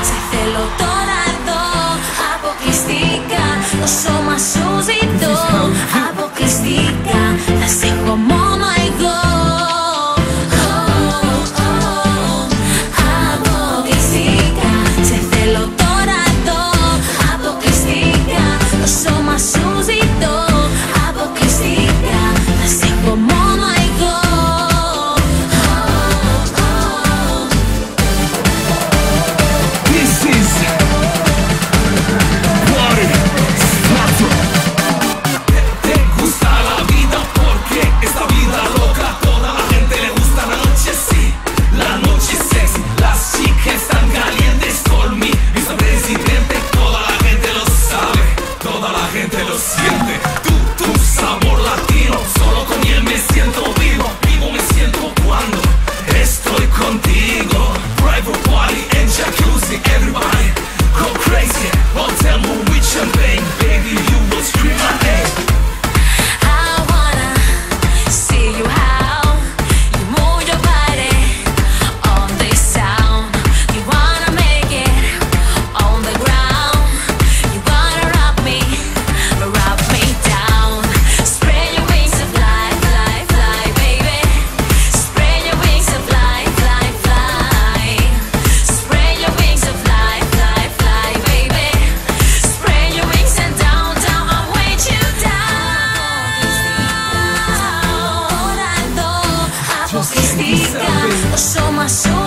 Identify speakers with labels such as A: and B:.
A: Σε θέλω τώρα εδώ, αποκλειστικά. Το σώμα σου ζητώ, αποκλειστικά. Θα σε έχω μόνο εγώ. Αποκλειστικά. Σε θέλω τώρα εδώ, αποκλειστικά. Το σώμα σου ζητώ, αποκλειστικά. Θα σε έχω μόνο εγώ.
B: This is Party Starter. Te gusta la vida porque esta vida loca. Toda la gente le gusta la noche, sí. La noche sexy, las chicas están calientes por mí. Vicepresidente, toda la gente lo sabe, toda la gente lo siente. Tu sabor latino, solo con él me siento vivo. Vivo me siento cuando estoy contigo. Private party and jacuzzi, everybody go crazy. Hotel room with champagne, baby you will scream my name.
A: I wanna see you how you move your body on this sound. You wanna make it on the ground. You wanna rock me down. Spread your wings and fly, fly, fly, baby. Spread your wings and fly, fly, fly. Spread your wings and fly, fly, fly, baby. Spread your wings and down, down, I'll wait you down. Αποκλειστικά, το σώμα σου